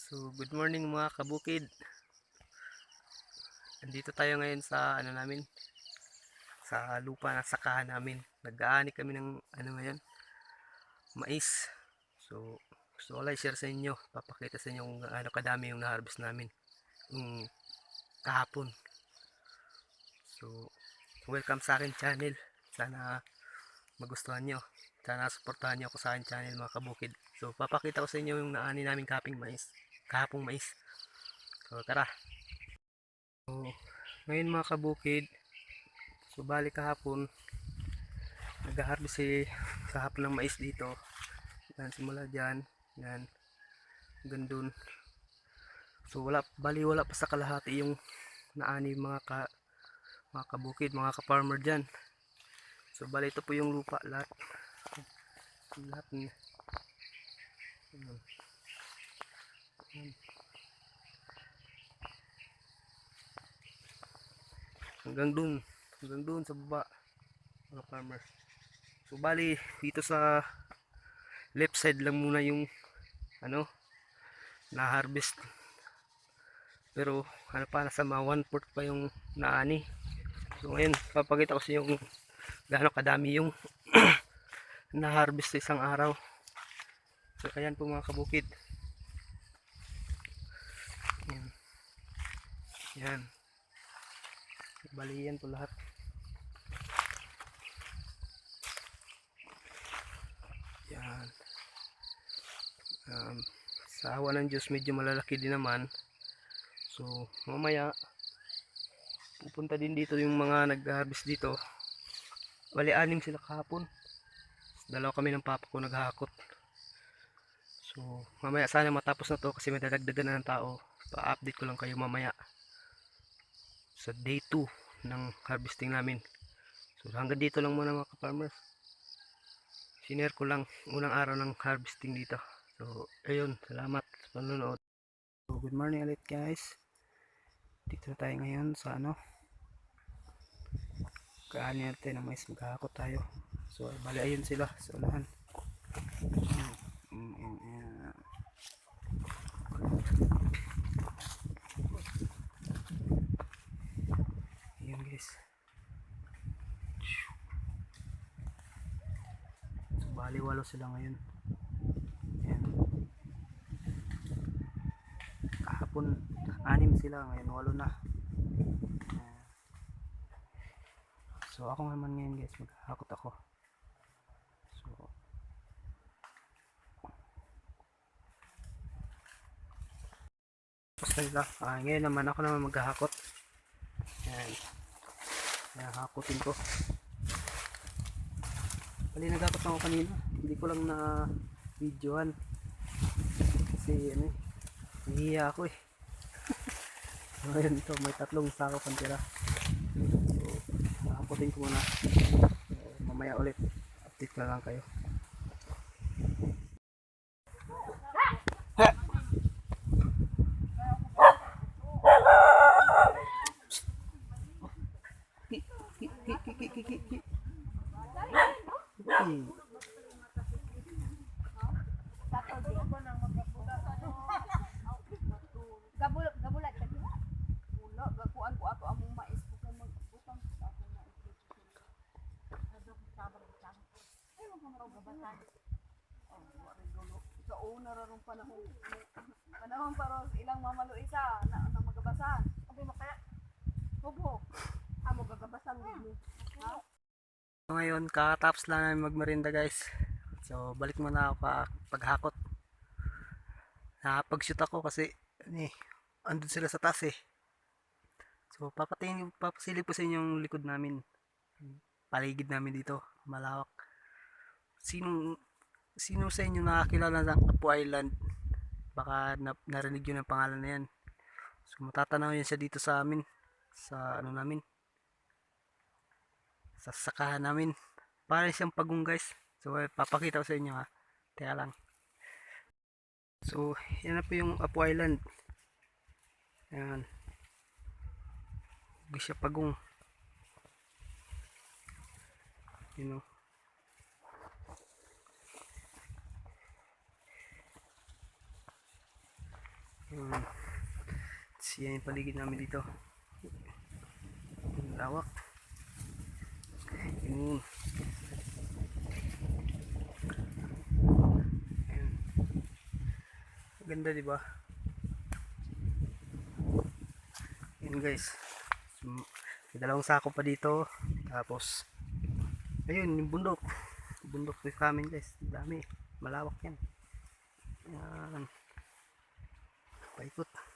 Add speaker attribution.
Speaker 1: So, good morning mga kabukid. Andito tayo ngayon sa namin, sa lupa na sakahan namin. Nag-aani kami ng ngayon, mais. So, gusto ko lang i-share sa inyo, papakita sa inyo kung gaano kadami yung na-harvest namin yung kahapon. So, welcome sa akin channel. Sana magustuhan nyo. Sana suportahan nyo ako sa akin channel mga kabukid. So, papakita ko sa inyo yung naani namin kahapong mais. So, tara. So, ngayon mga kabukid, so bali kahapon nag-harvest kahapon ng mais dito. Yan, simula dyan, yan, hanggang dun. So wala pa sa kalahati yung naani mga kabukid, mga ka-farmer dyan. So bali ito po yung lupa, lahat yan. Hanggang dun sa baba, mga farmer. So bali dito sa left side lang muna yung na harvest, pero pa, nasa mga 1/4 pa yung naani. So ngayon papakita ko sa inyo kung gaano kadami yung na harvest sa isang araw. So ayan po mga kabukid, yan, yan, bali yan po lahat. Yan, sa awa ng Diyos medyo malalaki din naman. So mamaya pupunta din dito yung mga nag-harvest dito. Bali 6 sila kahapon, dalawa kami ng papa ko naghahakot. So mamaya sana matapos na to kasi may dadagdagan na ng tao. Pa-update ko lang kayo mamaya sa day 2 ng harvesting namin. So hanggang dito lang muna mga ka-farmers. Sinare ko lang unang araw ng harvesting dito. So ayun, salamat sa panonood. So good morning ulit guys. Dito na tayo ngayon sa kaani natin ng mais, maghahakot tayo. So bali ayun sila sa unahan. Ayun guys. So bali 8 sila ngayon. Ayan. Kahapon 6 sila, ngayon 8 na. So ako naman ngayon guys, maghahakot ako. So basta nila, ngayon naman ako naman maghahakot. Ayan, ayan, hakutin ko. Bali naghakot ako kanina, hindi ko lang na videohan kasi nahihiya ako So ayun, ito may 3 sako pang tira. So hakutin ko muna. So, mamaya ulit update na lang kayo.
Speaker 2: Gabulat ka din. Ulo, gakuan ko ato among mais bukang magbutang sa ato na ito. Adok sabag sabag. Ay mo mga gabatan. Oh, wari dulo. Sa una ra rong panahon. Panahon para ilang mamalo isa na magabasan. Abi makaya. Hubog. Amo gagabasan din. Ha?
Speaker 1: So ngayon, kakatapos lang namin magmerinda guys. So balik muna ako paghakot. Nakapag-shoot ako kasi andun sila sa taas So papasilip po sa inyo yung likod namin. Paligid namin dito, malawak. Sino sa inyo nakakilala ng Apo Island? Baka narinig yun ang pangalan na yan. So matatanaw yan siya dito sa amin, sa namin, sa sakahan namin. Parang siyang pagong guys. So papakita ko sa inyo Teka lang. So yan na po yung Apo Island. Ayan. Huwag siya pagong. You know. Yun. Siya yung paligid namin dito. Ang lawak. Yun. Ayun. Ganda, di ba? Yun guys. May dalawang sako pa dito. Tapos ayun, yung bundok. Bundok sa amin guys. Dami. Malawak yan. Yan. Paikot.